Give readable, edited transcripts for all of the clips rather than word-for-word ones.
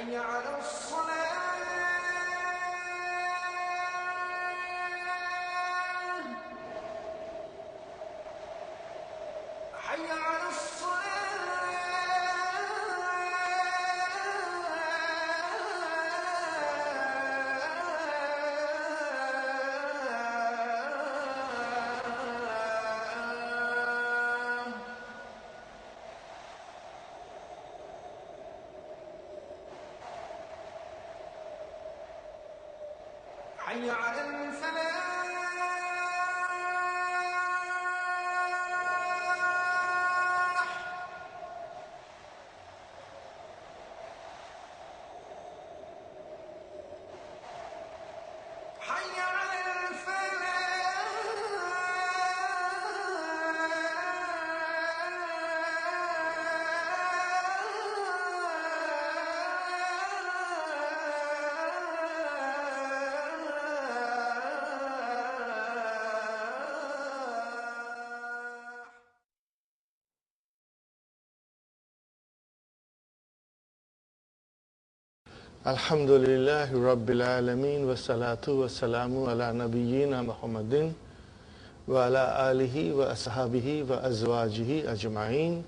حي على الصلاة حي على حي على الفلاح حي على الحمد لله رب العالمين والصلاة والسلام على نبينا محمد وعلى آله وأصحابه وأزواجه أجمعين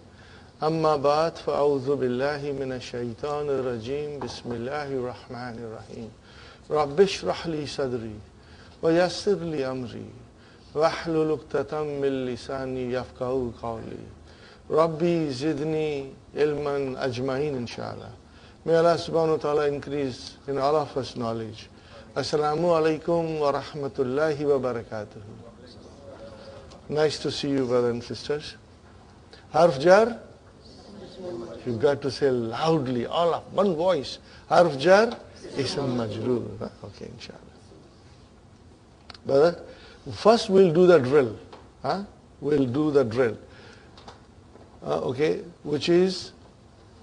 أما بعد فأعوذ بالله من الشيطان الرجيم بسم الله الرحمن الرحيم رب اشرح لي صدري ويسر لي أمري واحلل عقدة من لساني يفقهوا قولي ربي زدني علما أجمعين إن شاء الله. May Allah subhanahu wa ta'ala increase in all of us knowledge. Assalamu alaikum wa rahmatullahi wa barakatuh. Nice to see you, brothers and sisters. Harf jar? You've got to say loudly, all of one voice. Harf jar? Ism majroor. Okay, inshallah. Brother, first we'll do the drill. We'll do the drill. Okay, which is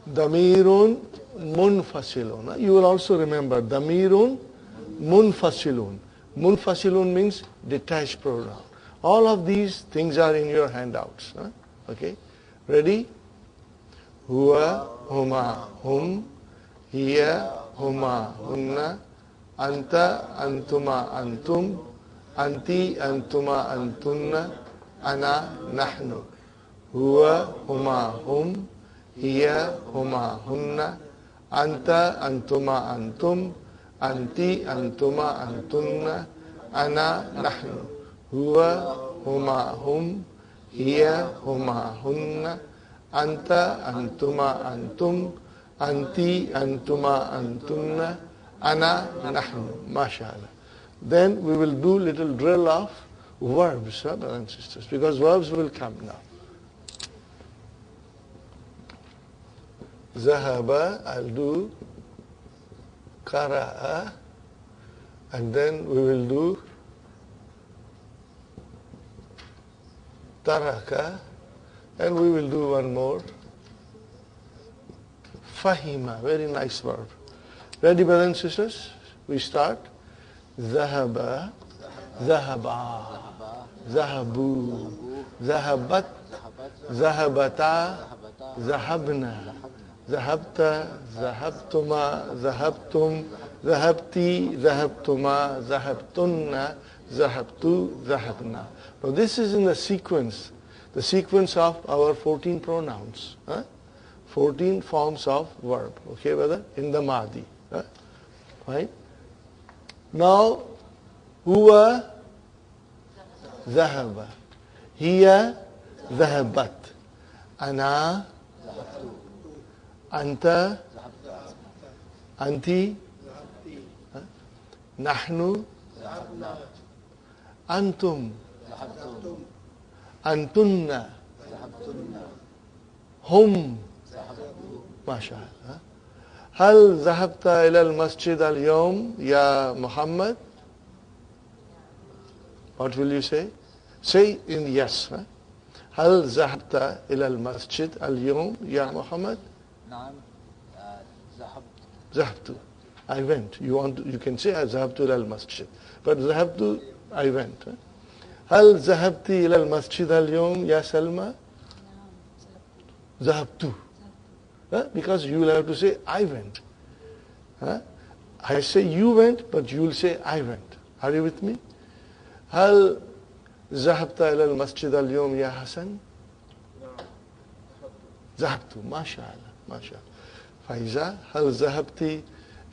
damirun munfasilun. You will also remember damirun munfasilun. Munfasilun means detached pronoun. All of these things are in your handouts. Okay, ready? Huwa, huma, hum, hiya, huma, hunna, anta, antuma, antum, anti, antuma, antunna, ana, nahnu. Huwa, huma, hum, hiya, huma, hunna, anta, antuma, antum, anti, antuma, antunna, ana, nahnu. Huwa, huma, hum, hiya, huma, hunna, anta, antuma, antum, anti, antuma, antunna, ana, nahnu. MashaAllah. Then we will do little drill of verbs, brothers and sisters, because verbs will come now. Zahaba, I'll do Qara'a, and then we will do Taraka, and we will do one more. Fahima, very nice verb. Ready, brothers and sisters? We start. Zahaba, Zahaba, Zahabu, Zahabat, Zahabata, Zahabna, Zahabta, Zahabtuma, Zahabtum, Zahabti, Zahabtuma, Zahabtunna, Zahabtu, Zahabna. Now this is in the sequence of our 14 pronouns. 14 forms of verb. Okay, brother? In the Madi. Fine. Now, huwa ذهب. هي ذهبت. أنا أنت أنت نحن أنتم أنتن هم ما شاء الله. هل ذهبت إلى المسجد اليوم يا محمد? What will you say? Say in yes. هل ذهبت إلى المسجد اليوم يا محمد? نعم ذهبت. I went. You can say ذهبت إلى المسجد. But ذهبت, I went. هل ذهبت إلى المسجد اليوم يا سلمى? ذهبت. Because you will have to say I went. I say you went, but you will say I went. Are you with me? هل ذهبت إلى المسجد اليوم يا حسن؟ ذهبت. ما شاء الله ما شاء الله. فايزة هل ذهبت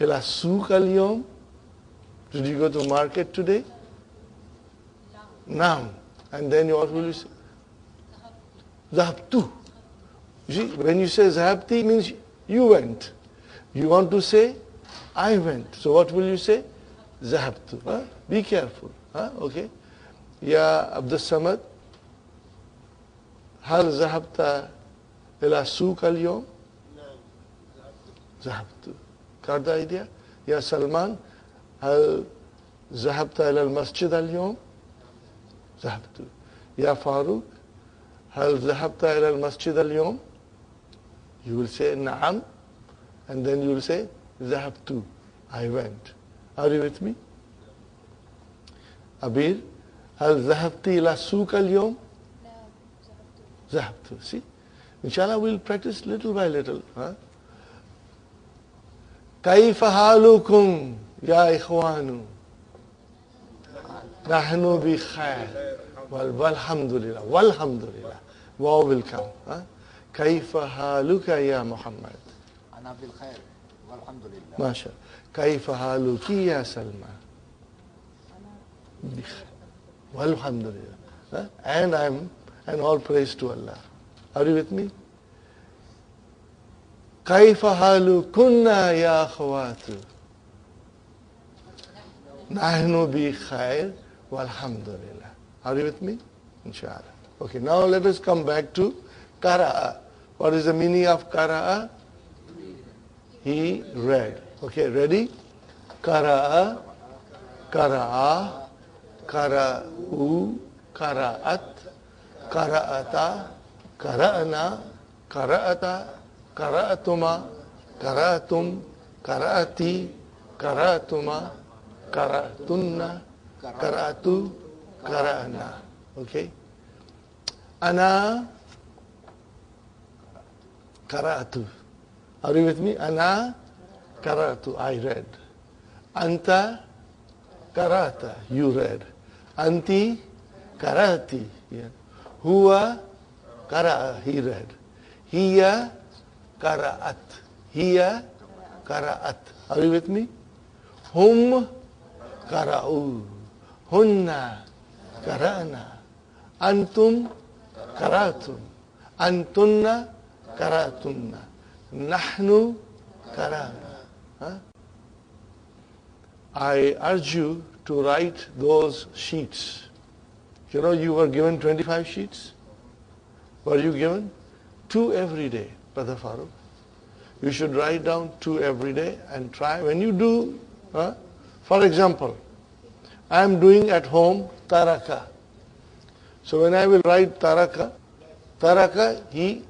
إلى السوق اليوم? Did you go to market today? نعم. And then what will you say? ذهبت. You see, when you say ذهبت means you went. You want to say I went. So what will you say? ذهبت. Be careful. Okay. يا عبد الصمد هل ذهبت إلى السوق اليوم؟ ذهبت. Got the idea? يا سلمان هل ذهبت إلى المسجد اليوم؟ ذهبت. يا فاروق هل ذهبت إلى المسجد اليوم؟ You will say نعم, and then you will say ذهبت. I went. Are you with me? أبير هل ذهبت إلى السوق اليوم؟ ذهبت. See? Inshallah we'll practice little by little. كيف حالكم يا إخوان؟ نحن بخير والحمد لله والحمد لله. Wow will come. كيف حالك يا محمد؟ أنا بالخير والحمد لله. ما شاء الله. كيف حالك يا سلمى؟ بخير والحمد لله. And all praise to Allah. Are you with me? كيف حالكن يا أخوات؟ نحن بخير والحمد لله. Are you with me? Inshallah. Okay, now let us come back to qara'a. What is the meaning of qara'a? He read. Okay, ready? Qara'a, qara'a, qara'u, qara'at, qara'ata, qara'na, qara'ata, qara'atuma, qara'atum, qara'ati, qara'atuma, qara'atunna, qara'atu, qara'na. Okay? Ana qara'atu. Are you with me? Ana qara'atu. I read. Anta qara'ata. You read. Anti qara'ati. Yeah. Huwa qara'a. He read. Hiya qara'at. Hiya qara'at. Are you with me? Hum qara'u. Hunna qara'na. Antum qara'tum. Antunna qara'tunna. Nahnu qara'na. I urge you to write those sheets. You know, you were given 25 sheets. Were you given? 2 every day, Brother Farooq. You should write down 2 every day and try. When you do, for example, I am doing at home taraka. So when I will write taraka, he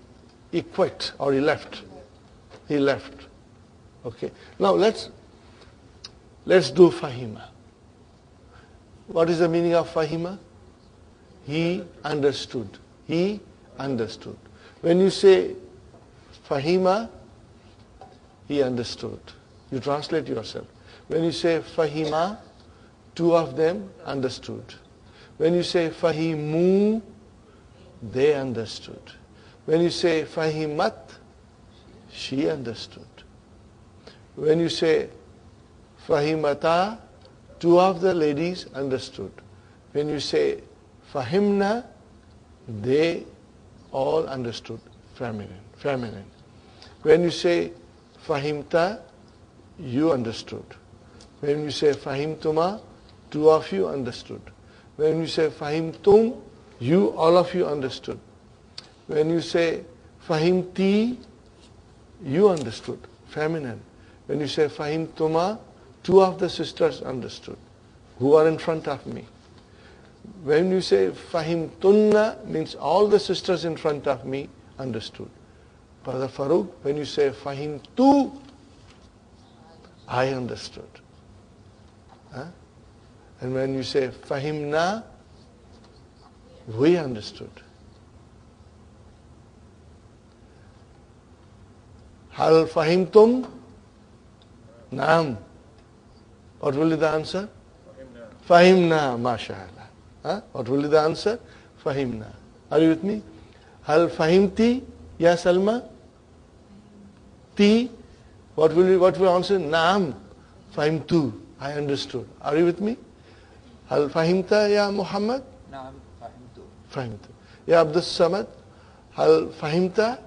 quit or he left. He left. Okay. Now let's do fahima. What is the meaning of fahima? He understood. He understood. When you say fahima, he understood. You translate yourself. When you say fahima, 2 of them understood. When you say fahimu, they understood. When you say fahimat, she understood. When you say fahimata, two of the ladies understood. When you say fahimna, they all understood. Feminine. When you say fahimta, you understood. When you say fahimtuma, two of you understood. When you say fahimtum, all of you understood. When you say fahimti, you understood. Feminine. When you say fahimtuma, two of the sisters understood who are in front of me. When you say fahimtunna, means all the sisters in front of me understood. Brother Farooq, when you say fahimtu, I understood. And when you say fahimna, we understood. Hal fahimtum? Naam. What will be the answer? Fahimna, mashallah. What will be the answer? Fahimna. Are you with me? Hal fahimti, ya Salma? Ti. What will answer? Naam. Fahimtu. I understood. Are you with me? Hal fahimta, ya Muhammad? Naam, fahimtu. Fahimtu. Ya Abdus Samad? Hal fahimta?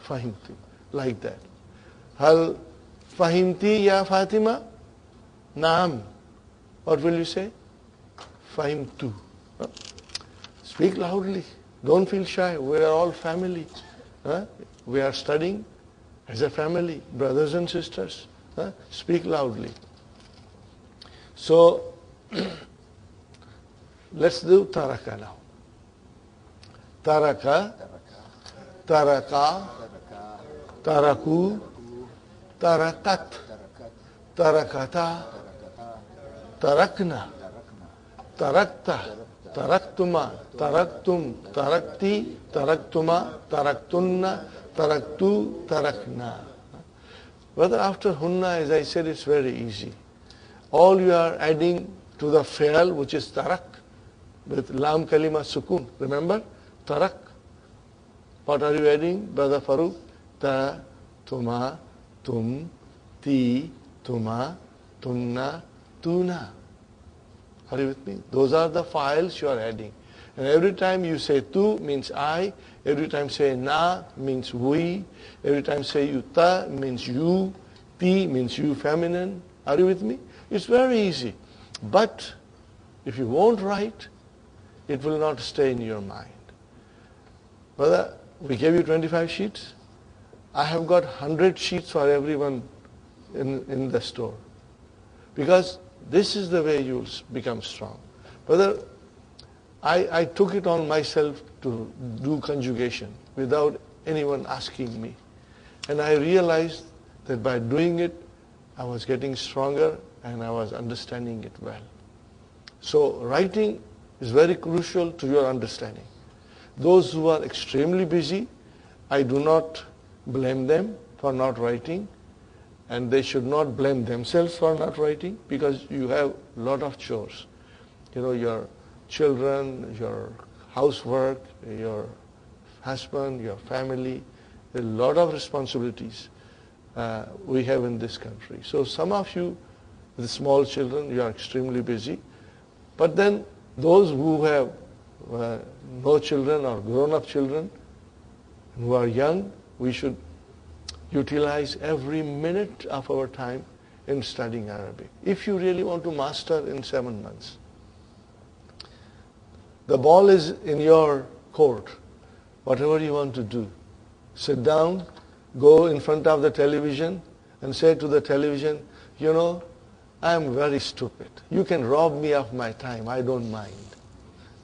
Fahimtu. Like that. Hal fahimti, ya Fatima? Naam. What will you say? Fahimtu. Speak loudly. Don't feel shy. We are all family. We are studying as a family, brothers and sisters. Speak loudly. So, let's do taraka now. Taraka, taraka, taraku, tarakat, tarakata, tarakna, tarakta, taraktuma, taraktum, tarakti, taraktuma, taraktunna, taraktu, tarakna. Whether after hunna, as I said, it's very easy. All you are adding to the fi'al, which is tarak, with lam kalima sukun. Remember? Tarak. What are you adding, Brother Farooq? Ta, tuma, tum, ti, tuma, tunna, tuna. Are you with me? Those are the files you are adding. And every time you say tu means I, every time say na means we, every time say you ta means you, ti means you feminine. Are you with me? It's very easy. But if you won't write, it will not stay in your mind. Brother, we gave you 25 sheets. I have got 100 sheets for everyone in the store. Because this is the way you'll become strong. Brother, I took it on myself to do conjugation without anyone asking me. And I realized that by doing it, I was getting stronger and I was understanding it well. So writing is very crucial to your understanding. Those who are extremely busy, I do not blame them for not writing, and they should not blame themselves for not writing, because you have a lot of chores. Your children, your housework, your husband, your family, a lot of responsibilities we have in this country. So some of you, with small children, you are extremely busy. But then those who have no children or grown-up children, who are young, we should utilize every minute of our time in studying Arabic. If you really want to master in 7 months, the ball is in your court. Whatever you want to do, sit down, go in front of the television and say to the television, I am very stupid. You can rob me of my time, I don't mind.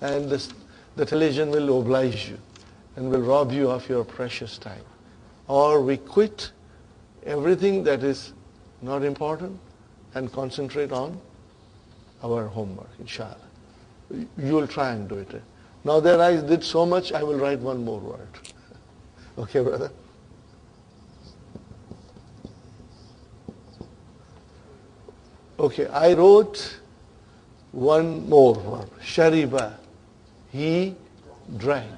And the television will oblige you and will rob you of your precious time. Or we quit everything that is not important and concentrate on our homework, inshallah. You will try and do it. Now that I did so much, I will write one more word. Okay, brother? Okay, I wrote one more word. Shariba. He drank.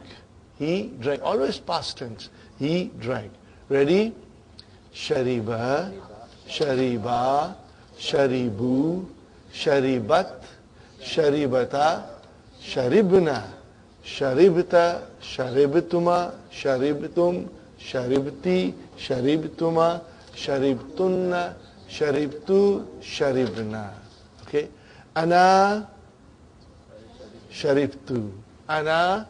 He drank. Always past tense. He drank. Ready? Shariba, shariba, sharibu, sharibat, sharibata, sharibna, sharibta, sharibtuma, sharibtum, sharibti, sharibtuma, sharibtunna, sharibtu, sharibna. Okay? Ana sharibtu. Ana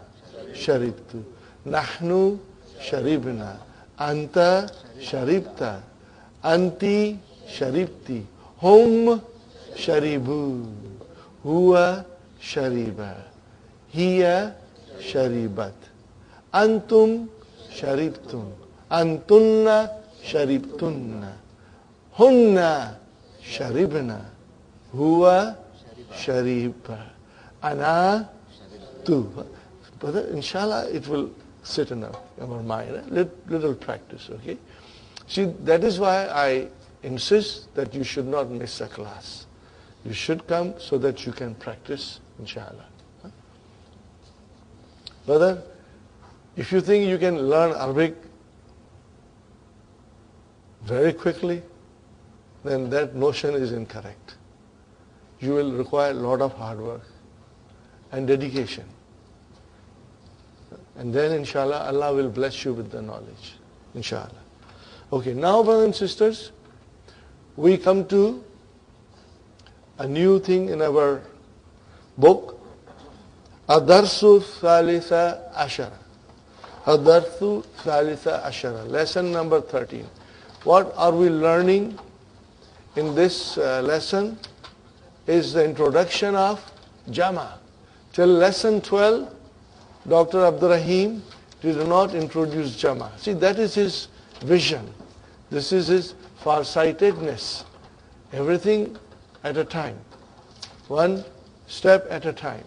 sharibtu. Nahnu sharibna. Anta sharibta. Anti sharibti. Hum sharibu. Huwa shariba. Hiya sharibat. Antum sharibtum. Antunna sharibtunna. Hunna sharibna. Huwa shariba. Ana tu. But inshallah it will sit in our mind. Little practice, okay? See, that is why I insist that you should not miss a class. You should come so that you can practice, inshallah. Brother, if you think you can learn Arabic very quickly, then that notion is incorrect. You will require a lot of hard work and dedication. And then, inshallah, Allah will bless you with the knowledge. Inshallah. Okay, now, brothers and sisters, we come to a new thing in our book, Adarsu Thalitha Ashara. Adarsu Thalitha Ashara. Lesson number 13. What are we learning in this lesson is the introduction of Jama. Till lesson 12, Dr. Abdurrahim did not introduce Jama. See, that is his vision. This is his farsightedness. Everything at a time. One step at a time.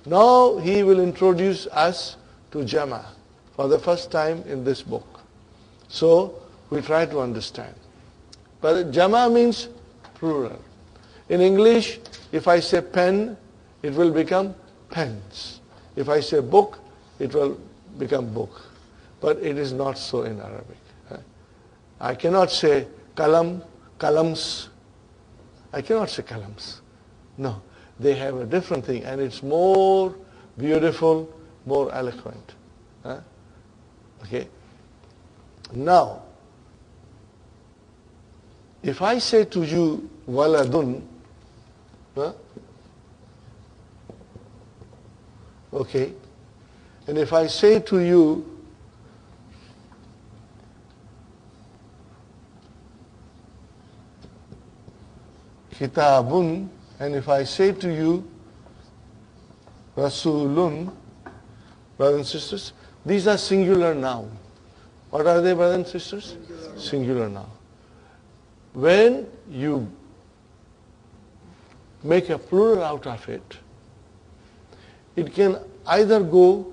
Now he will introduce us to Jama for the first time in this book. So we try to understand. But Jama means plural. In English, if I say pen, it will become pens. If I say book, it will become book. But it is not so in Arabic. I cannot say kalam, kalams. I cannot say kalams. No, they have a different thing, and it's more beautiful, more eloquent. Okay. Now, if I say to you waladun, okay, and if I say to you kitabun, and if I say to you rasulun, brothers and sisters, these are singular nouns. What are they, brothers and sisters? Singular noun. When you make a plural out of it, it can either go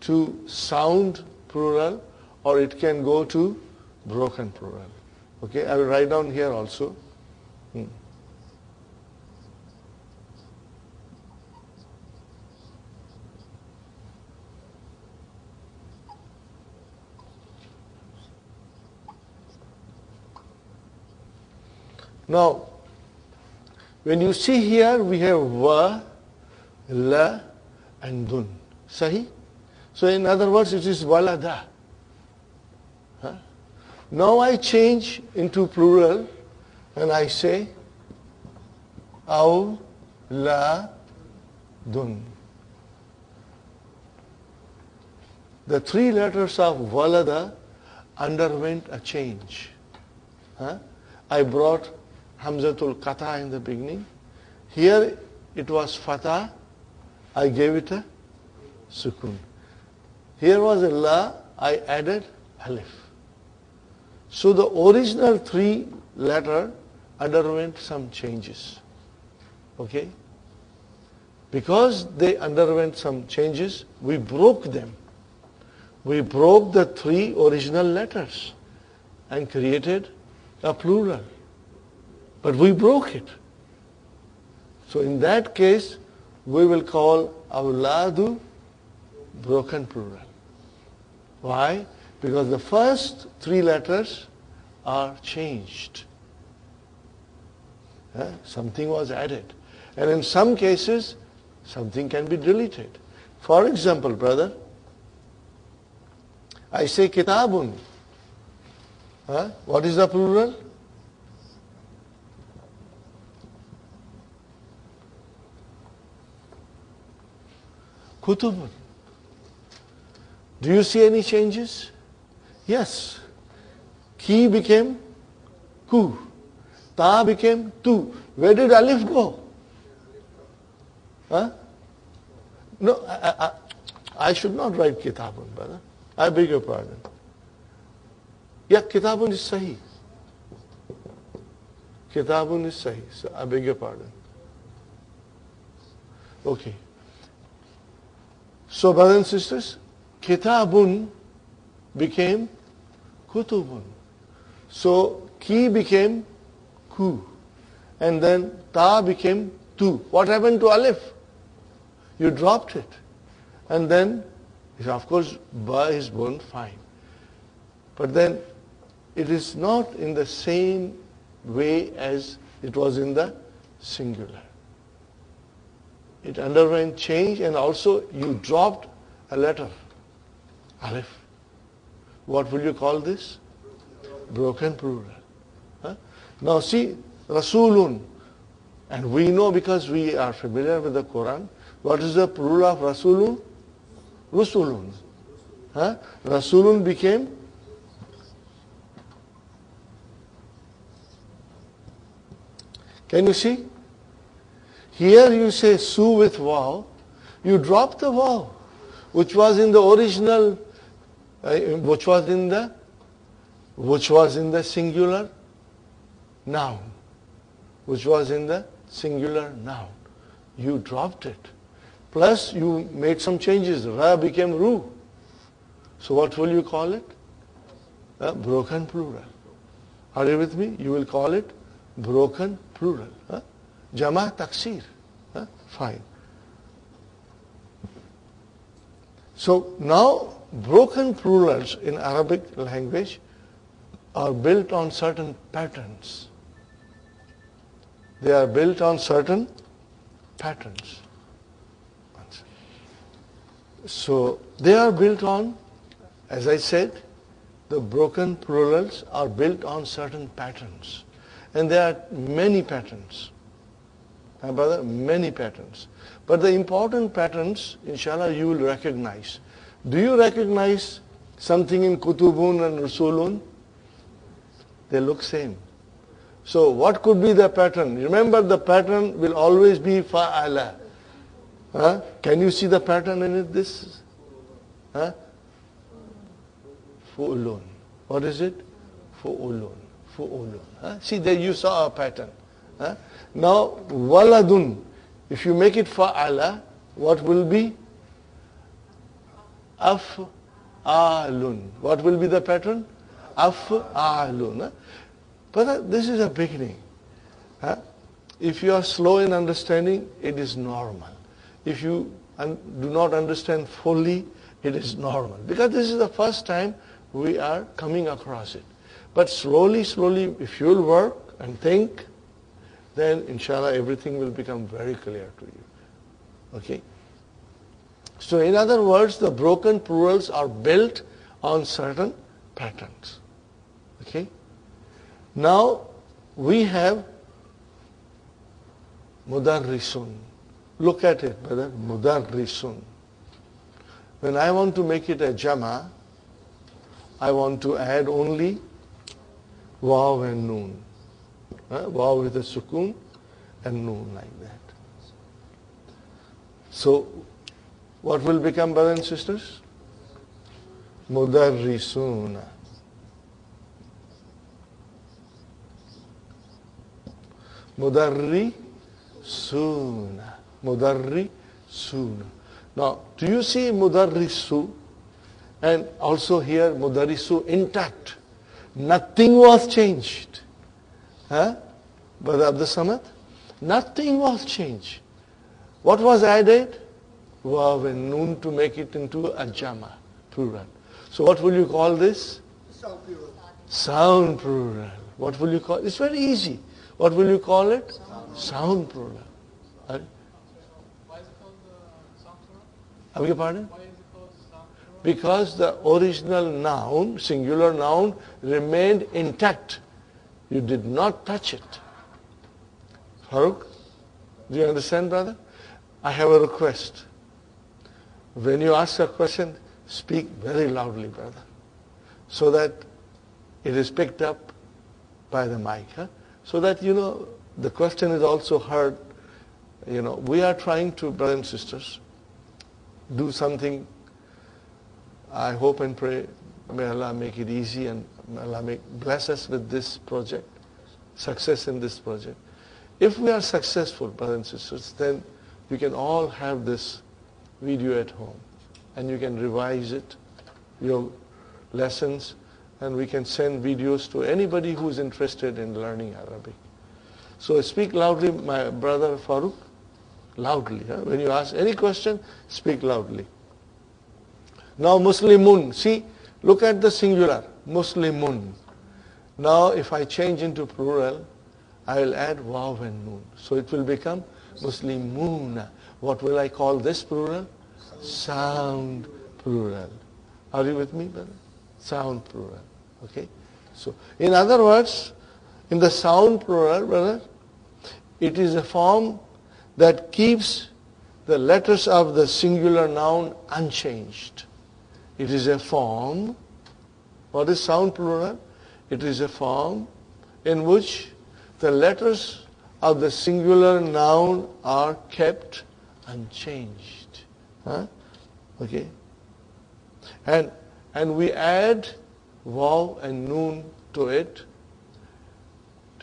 to sound plural or it can go to broken plural. Okay, I will write down here also. Now, when you see here, we have wa, la, and dun. Sahi? So in other words, it is walada. Now I change into plural and I say aw, la, dun. The three letters of walada underwent a change. I brought Hamzatul Qata in the beginning. Here it was Fatah. I gave it a Sukun. Here was a La. I added Alif. So the original three letter underwent some changes. Okay? Because they underwent some changes, we broke them. We broke the three original letters and created a plural. But we broke it. So in that case, we will call awladu broken plural. Why? Because the first 3 letters are changed. Something was added. And in some cases, something can be deleted. For example, brother, I say kitabun. What is the plural? Kutubun. Do you see any changes? Yes. Ki became ku. Ta became tu. Where did alif go? No, I should not write kitabun, brother. I beg your pardon. Yeah, kitabun is sahi. Kitabun is sahi. So I beg your pardon. Okay. So, brothers and sisters, kitabun became kutubun. So, ki became ku. And then ta became tu. What happened to alif? You dropped it. And then, of course, ba is born fine. But then, it is not in the same way as it was in the singular. It underwent change, and also you dropped a letter, alif. What will you call this? Broken plural. Now see, Rasulun. And we know, because we are familiar with the Quran, what is the plural of Rasulun? Rusulun. Rasulun became Can you see? Here you say su with waw. You drop the waw, which was in the original, which was in the singular noun. Which was in the singular noun. You dropped it. Plus you made some changes. Ra became ru. So what will you call it? A broken plural. Are you with me? You will call it broken plural. Jama taksir. Fine. So now broken plurals in Arabic language are built on certain patterns. They are built on certain patterns. So they are built on, as I said, the broken plurals are built on certain patterns. And there are many patterns. My brother, many patterns. But the important patterns, inshallah, you will recognize. Do you recognize something in Kutubun and Rusulun? They look same. So what could be the pattern? Remember, the pattern will always be fa'ala. Can you see the pattern in it? This? Fu'ulun. What is it? Fu'ulun. Fu'ulun. See, there you saw a pattern. Now, waladun. If you make it fa'ala, what will be? Af'alun. What will be the pattern? Af'alun. But this is a beginning. If you are slow in understanding, it is normal. If you do not understand fully, it is normal. Because this is the first time we are coming across it. But slowly, slowly, if you will work and think, then inshallah everything will become very clear to you. Okay? So in other words, the broken plurals are built on certain patterns. Okay? Now we have mudarrisun. Look at it, brother. Mudarrisun. When I want to make it a jama, I want to add only waw and noon. Waw with a sukun and noon like that. So what will become, brothers and sisters? Mudarrisuna. Mudarrisuna. Mudarrisuna. Now, do you see mudarrisu? And also here mudarrisu intact. Nothing was changed. Brother Abdul Samad? Nothing was changed. What was added? Waw and noon to make it into a jama, plural. So what will you call this? Sound plural. Sound plural. What will you call it? It's very easy. What will you call it? Sound plural. Right? Why is it called sound plural? I beg your pardon? Why is it called sound plural? Because the original noun, singular noun, remained intact. You did not touch it. Farooq, do you understand, brother? I have a request. When you ask a question, speak very loudly, brother, so that it is picked up by the mic. So that, the question is also heard. We are trying to, brothers and sisters, do something. I hope and pray, may Allah make it easy and may Allah bless us with this project, success in this project. If we are successful, brothers and sisters, then you can all have this video at home and you can revise it, your lessons, and we can send videos to anybody who is interested in learning Arabic. So speak loudly, my brother Farooq, loudly. When you ask any question, speak loudly. Now Muslimun, see, look at the singular, Muslimun. Now if I change into plural, I will add waw and noon. So it will become Muslimuna. What will I call this plural? Sound plural. Are you with me, brother? Sound plural. Okay? So, in other words, in the sound plural, brother, it is a form that keeps the letters of the singular noun unchanged. It is a form. What is sound plural? It is a form in which the letters of the singular noun are kept unchanged. Okay? And we add waw and noon to it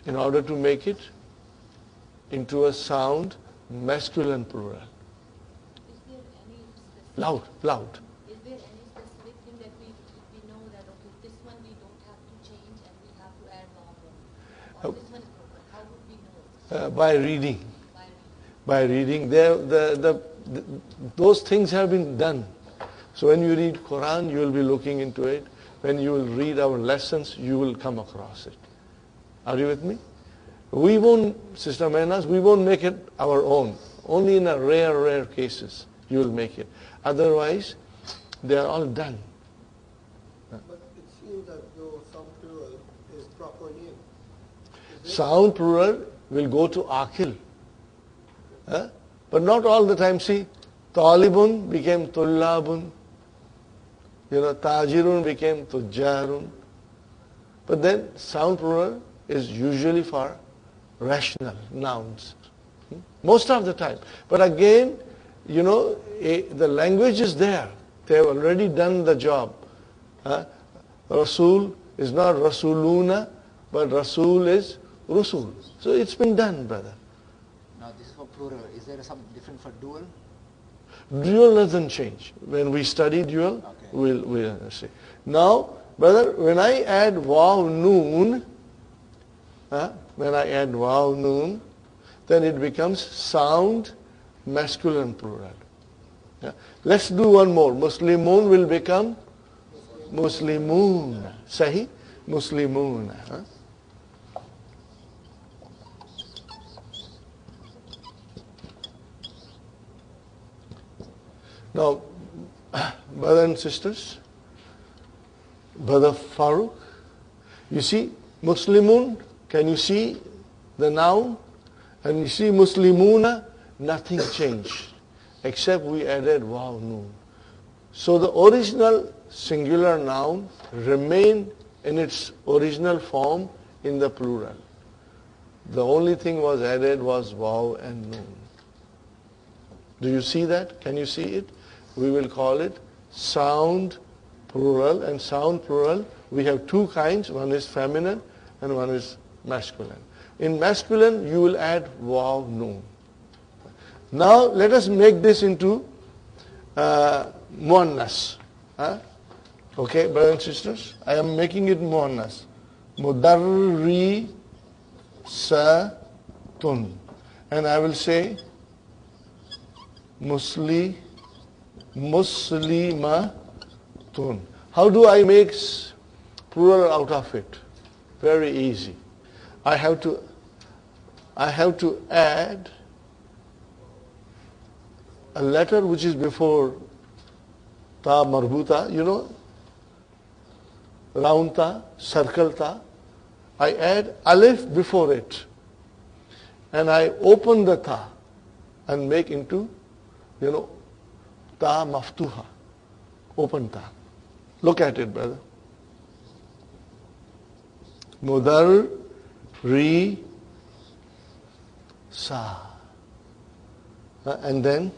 in order to make it into a sound masculine plural. Is there any specific, Loud. is there any specific thing that we know that, okay, this one we don't have to change and we have to add waw? Or this one is broken? How would we know? By reading. By By reading. Those things have been done. So when you read Quran, you will be looking into it. When you will read our lessons, you will come across it. Are you with me? We won't, Sister Mainaz, we won't make it our own. Only in a rare cases you will make it. Otherwise, they are all done. But it seems that though sound plural is proper name. Sound plural will go to akil. But not all the time. See, talibun became tullabun. Tajirun became tujjarun. But then sound plural is usually for rational nouns. Most of the time. But again, the language is there. They have already done the job. Rasul is not Rasuluna, but Rasul is Rusul. So it's been done, brother. Now this is for plural. Is there something different for dual? Dual doesn't change. When we study dual, Okay. we'll see. Now, brother, when I add waw noon, then it becomes sound masculine plural. Let's do one more. Muslimun will become Muslimun. Sahi? Muslimun. Now, brothers and sisters, Brother Farooq, you see Muslimun, can you see the noun? And you see Muslimuna, nothing changed except we added waw noon. So the original singular noun remained in its original form in the plural. The only thing was added was waw and noon. Do you see that? Can you see it? We will call it sound plural. And sound plural, we have two kinds. One is feminine and one is masculine. In masculine, you will add waw noon. Now let us make this into muannas. Okay, brothers and sisters, I am making it muannas. Mudarri satun. And I will say muslimatun. How do I make plural out of it? Very easy. I have to add a letter which is before ta marbuta, round ta, circle ta. I add alif before it. And I open the ta and make into, ta maftuha. Open ta. Look at it, brother. Mudar, ri, sa. And then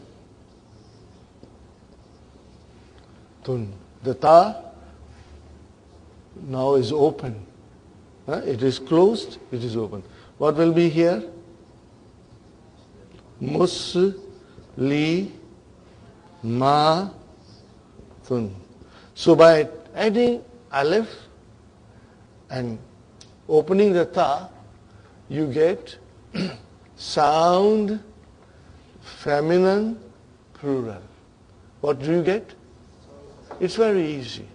tun. The ta now is open. It is closed, it is open. What will be here? Mus, li, ma, tun. So by adding alif and opening the ta, you get sound, feminine, plural. What do you get? It's very easy.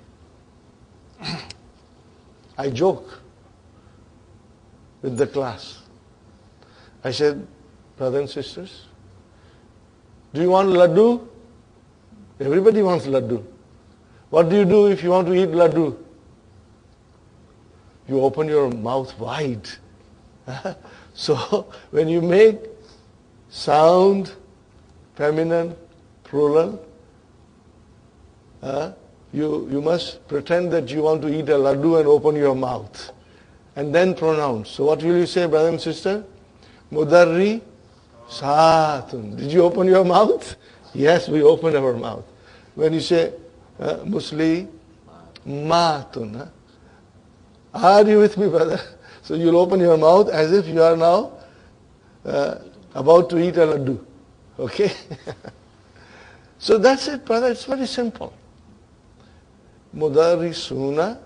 I joke with the class. I said, brothers and sisters, do you want laddu? Everybody wants laddu. What do you do if you want to eat laddu? You open your mouth wide. So when you make sound, feminine, plural, you must pretend that you want to eat a laddu and open your mouth. And then pronounce. So what will you say, brother and sister? Mudarri saatun. Did you open your mouth? Yes, we open our mouth. When you say musli matun. Are you with me, brother? So you'll open your mouth as if you are now about to eat a laddu. Okay? So that's it, brother. It's very simple. Mudarrisuna,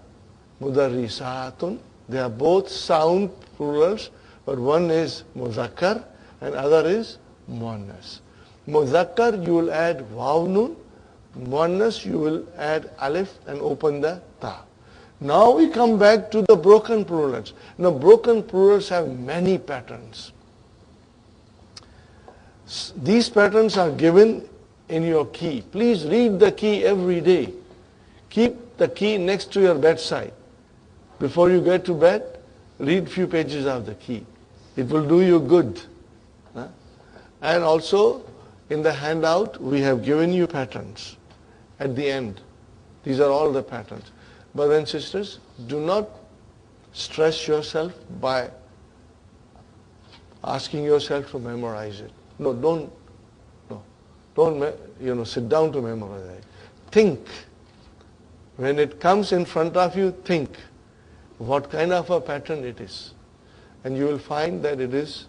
mudarrisatun. They are both sound plurals, but one is muzakkar and other is muannas. Muzakkar, you will add waw nun. Muannas, you will add alif and open the ta. Now we come back to the broken plurals. Now broken plurals have many patterns. These patterns are given in your key. Please read the key every day. Keep the key next to your bedside. Before you get to bed, read few pages of the key. It will do you good. And also, in the handout, we have given you patterns at the end. These are all the patterns. Brothers and sisters, do not stress yourself by asking yourself to memorize it. No, don't sit down to memorize it. Think. When it comes in front of you, think what kind of a pattern it is. And you will find that it is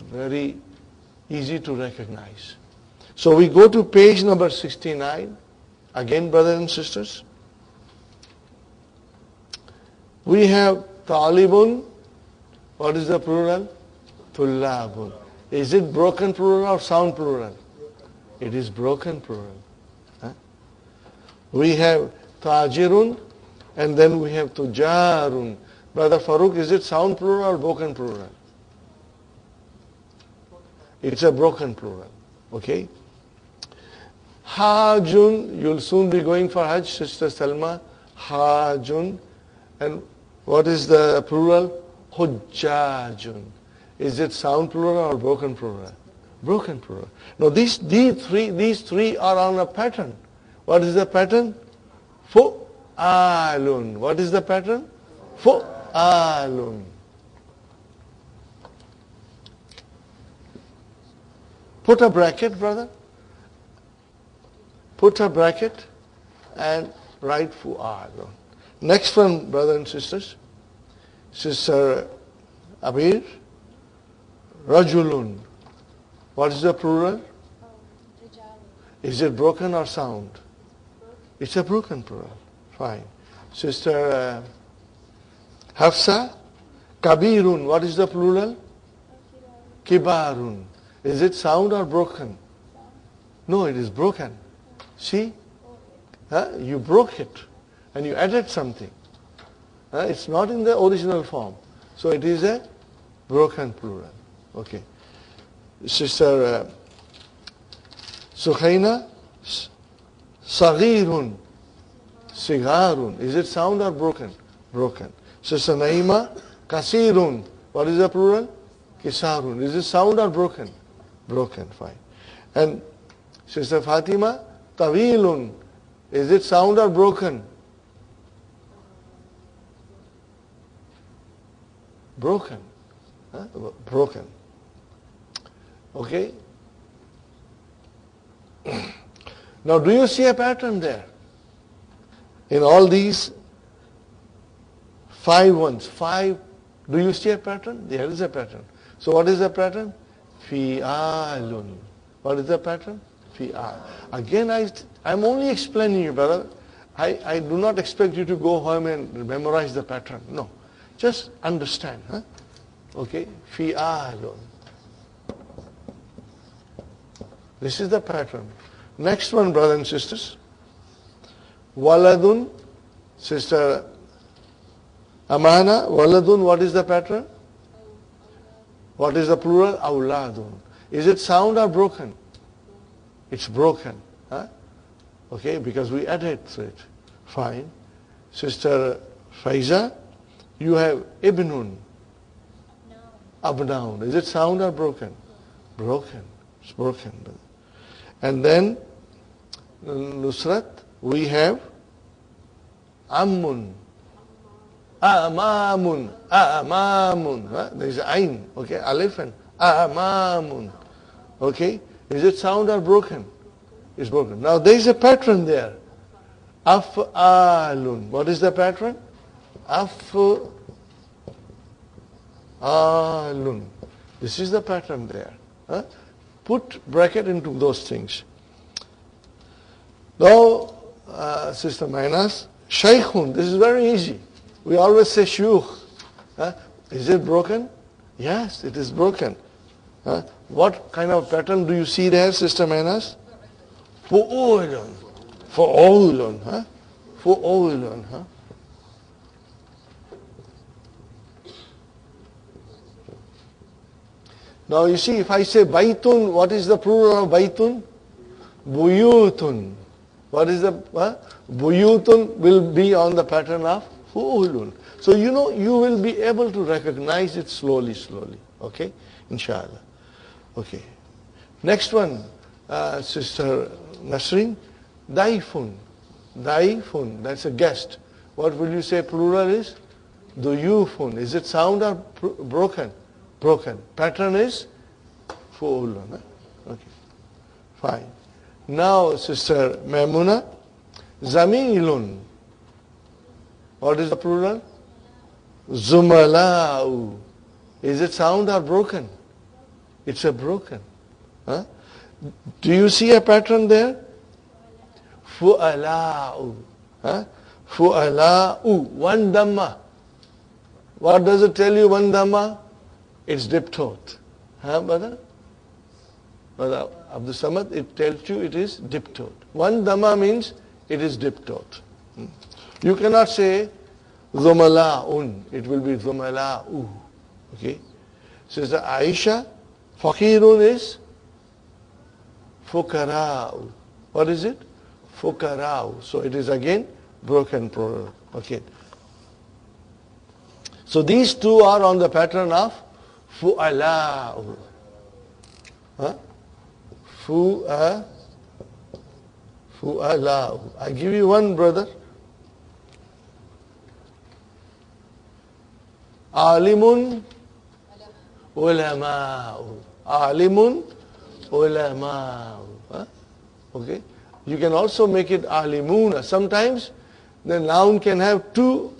very easy to recognize. So we go to page number 69. Again, brothers and sisters. We have talibun. What is the plural? Tullabun. Is it broken plural or sound plural? It is broken plural. We have tajirun and then we have tujarun. Brother Farooq, is it sound plural or broken plural? It's a broken plural. Okay? Hajun, you'll soon be going for Hajj, Sister Salma. Hajun. And what is the plural? Hujjajun. Is it sound plural or broken plural? Broken plural. Now these three are on a pattern. What is the pattern? Fu'alun. What is the pattern? Fu'alun. Put a bracket, brother. Put a bracket and write fu'alun. Next one, brothers and sisters. Sister Abir. Rajulun. What is the plural? Is it broken or sound? It's a broken plural. Fine. Sister Hafsa. Kabirun. What is the plural? Kibarun. Is it sound or broken? No, it is broken. See? You broke it and you added something. It's not in the original form. So it is a broken plural. Okay. Sister Sukhaina, Saghirun, Sigarun. Is it sound or broken? Broken. Sister Naima, Kasirun. What is the plural? Kisarun. Is it sound or broken? Broken. Fine. And Sister Fatima, Tawilun. Is it sound or broken? Broken. Broken. Okay. Now, do you see a pattern there? In all these 5 ones, 5, do you see a pattern? There is a pattern. So what is the pattern? Fi'alun. What is the pattern? Fi'al. Again, I'm only explaining you, brother. I do not expect you to go home and memorize the pattern. No. Just understand. Okay? Fi'alun. This is the pattern. Next one, brothers and sisters. Waladun. Sister Amana, waladun, what is the pattern? What is the plural? Awladun. Is it sound or broken? It's broken. Okay, because we added to it. Fine. Sister Faiza, you have ibnun. Abnaun. Is it sound or broken? Broken. It's broken. And then Nusrat, we have ammun. Amamun. Amamun. There is ain. Okay, alif and amamun. Okay, is it sound or broken? It's broken. Now there is a pattern there. Af'alun. What is the pattern? Af'alun. This is the pattern there. Put bracket into those things. Now, Sister Mainas, Shaykhun. This is very easy. We always say shuyukh. Is it broken? Yes, it is broken. What kind of pattern do you see there, Sister Mainas? Fu'ulun. Fu'ulun. Fu'ulun. Now you see, if I say baitun, what is the plural of baitun? Buyutun. What is the, buyutun will be on the pattern of fu'ulun. So you know, you will be able to recognize it slowly. Okay? Inshallah. Okay. Next one, Sister Nasreen, daifun. Daifun, that's a guest. What will you say plural is? Duyufun. Is it sound or broken? Broken. Pattern is fu'ulun. Okay. Fine. Now, Sister Maimuna, zamilun. What is the plural? Zumala'u. Is it sound or broken? It's a broken. Do you see a pattern there? Fu'ala'u. Fu'ala'u. One dhamma. What does it tell you, one dhamma? It's diptote. Brother? Brother Abdul Samad, it tells you it is diptote. One dhamma means it is diptote. You cannot say zumala'un. It will be zumala'u. Okay? Sister Aisha, fakirun is fukara'u. What is it? Fukara'u. So it is again broken plural. Okay. So these two are on the pattern of fu'ala'u. Fu'ala'u. I give you one, brother. Alimun ulama'u. Alimun ulama'u. Okay. You can also make it alimuna. Sometimes the noun can have two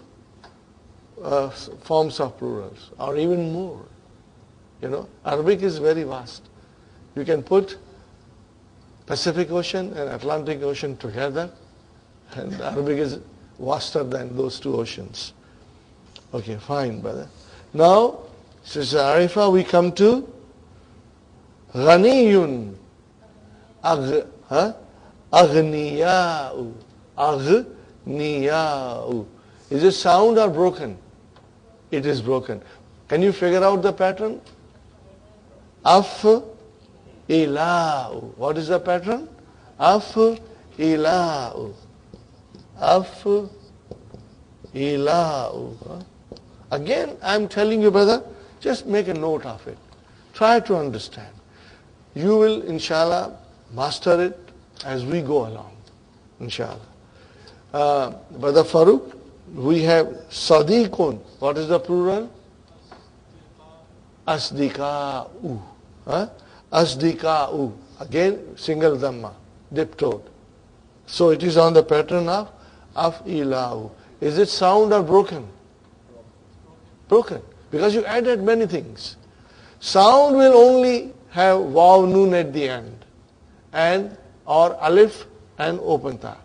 forms of plurals or even more. You know, Arabic is very vast. You can put Pacific Ocean and Atlantic Ocean together, and Arabic is vaster than those two oceans. Okay, fine, brother. Now, Sister Arifa, we come to Ghaniyun. Aghniya'u. Aghniya'u. Is it sound or broken? It is broken. Can you figure out the pattern? Af-ila'u. What is the pattern? Af-ila'u. Af-ila'u. Again, I'm telling you, brother, just make a note of it. Try to understand. You will, inshallah, master it as we go along. Inshallah. Brother Farooq, we have Sadiqun. What is the plural? Asdika'u. Asdika'u. Again, single dhamma, diptoed. So it is on the pattern of af-ila'u. Is it sound or broken? Broken. Because you added many things. Sound will only have waw noon at the end, and or alif and open ta.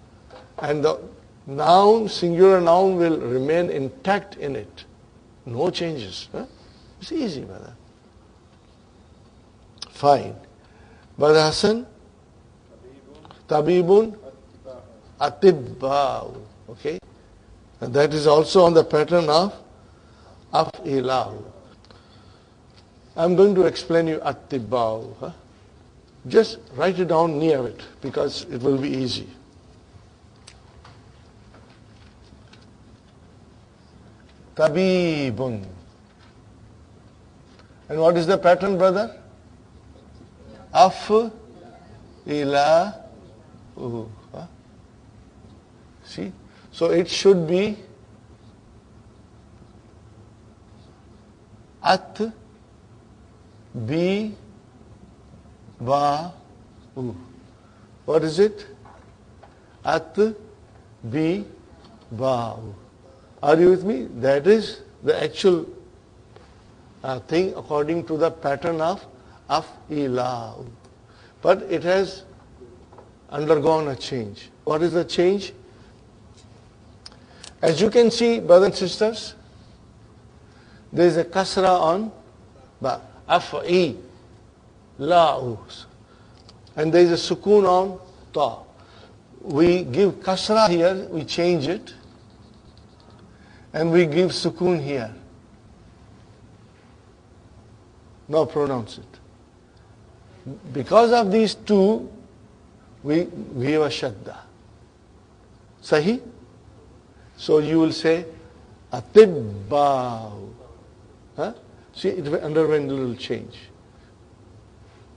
And the noun, singular noun, will remain intact in it. No changes. It's easy, brother. Fine. Brother Hassan? Tabibun? Atibba'u. Okay? And that is also on the pattern of af-ila'u. I'm going to explain you atibba'u. Just write it down near it because it will be easy. Tabibun. And what is the pattern, brother? Af-ila'u. See? So it should be at bi ba u. What is it? At bi ba u. Are you with me? That is the actual thing according to the pattern of af-ila'u. But it has undergone a change. What is the change? As you can see, brothers and sisters, there is a kasra on ba, af-i, la'u. And there is a sukoon on ta. We give kasra here, we change it, and we give sukoon here. Now pronounce it. Because of these two, we give a shadda. Sahi? So you will say, atibba'u. See, it underwent a little change.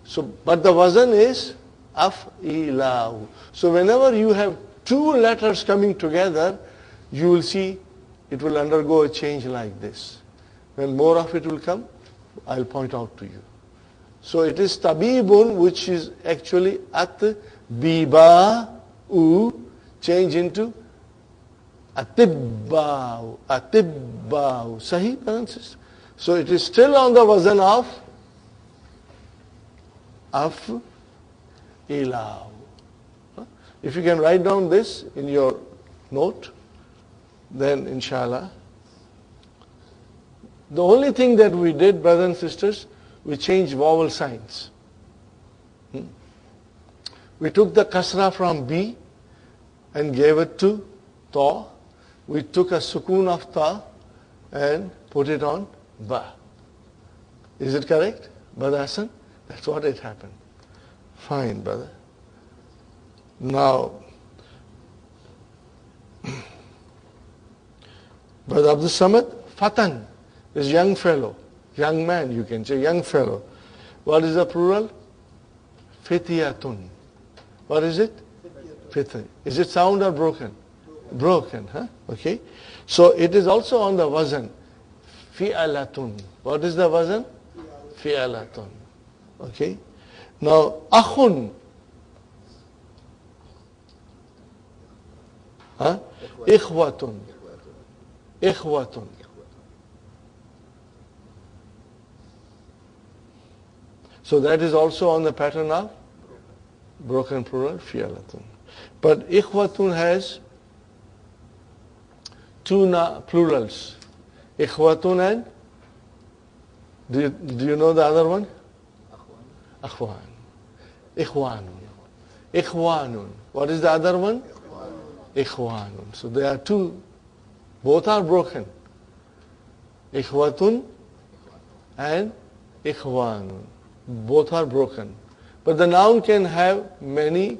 So, but the wazan is af-ila'u. So whenever you have two letters coming together, you will see it will undergo a change like this. When more of it will come, I'll point out to you. So it is tabibun, which is actually at-biba'u, change into atibba'u. Atibba'u. Sahih, brothers and sisters? So it is still on the wazan of af-ila'u. If you can write down this in your note, then inshallah. The only thing that we did, brothers and sisters, we changed vowel signs. We took the kasra from B and gave it to ta. We took a sukoon of ta and put it on ba. Is it correct, Brother Hassan? That's what it happened. Fine, brother. Now, Brother Abdul Samad, Fatan is young fellow, young man, you can say, young fellow. What is the plural? Fitiyatun. What is it? Fitiyatun. Is it sound or broken? Broken, huh? Okay. So it is also on the wazan. Fi'alatun. What is the wazan? Fi'alatun. Okay. Now, akhun. Huh? Ikhwatun. Ikhwatun. So that is also on the pattern of broken plural, fi'alatun. But ikhwatun has two plurals. Ikhwatun and, do you know the other one? Akhwan. Ikhwanun. Ikhwanun. What is the other one? ikhwanun. So there are two, both are broken. Ikhwatun and ikhwanun. Both are broken. But the noun can have many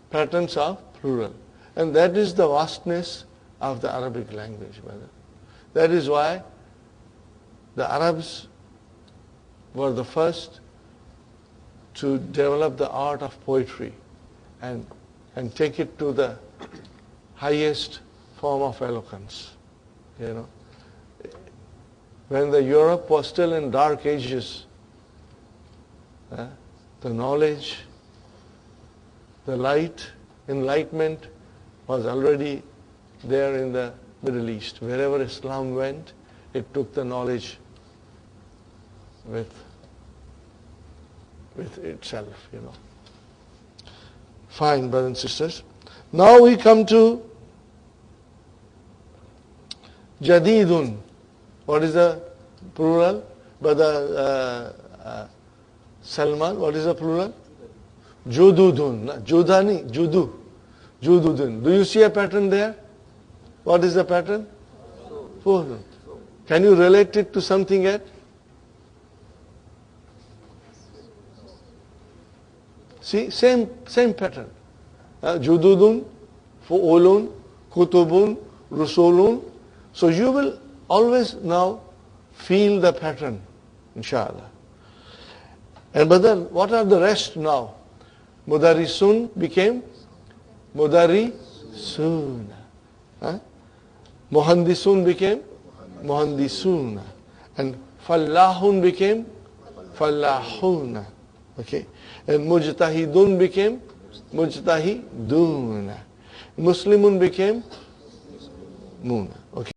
patterns of plural. And that is the vastness of the Arabic language, brother. That is why the Arabs were the first to develop the art of poetry and take it to the highest form of eloquence. You know, when the Europe was still in dark ages, the knowledge, the light, enlightenment was already there in the Middle East. Wherever Islam went, it took the knowledge with itself, you know. Fine, brothers and sisters. Now we come to Jadidun. What is the plural? Brother Salman, what is the plural? Jududun. Judani, Judu. Jududun. Do you see a pattern there? What is the pattern? Four. Can you relate it to something else? See, same pattern. Jududun, fu'ulun, kutubun, rusulun. So you will always now feel the pattern, inshallah. And but then, what are the rest now? Mudarisun became Mudarisun. Muhandisun became Muhandisuna. And Fallahun became Fallahuna. Okay. And Mujtahidun became Mujtahiduna. Muslimun became Muna. Okay.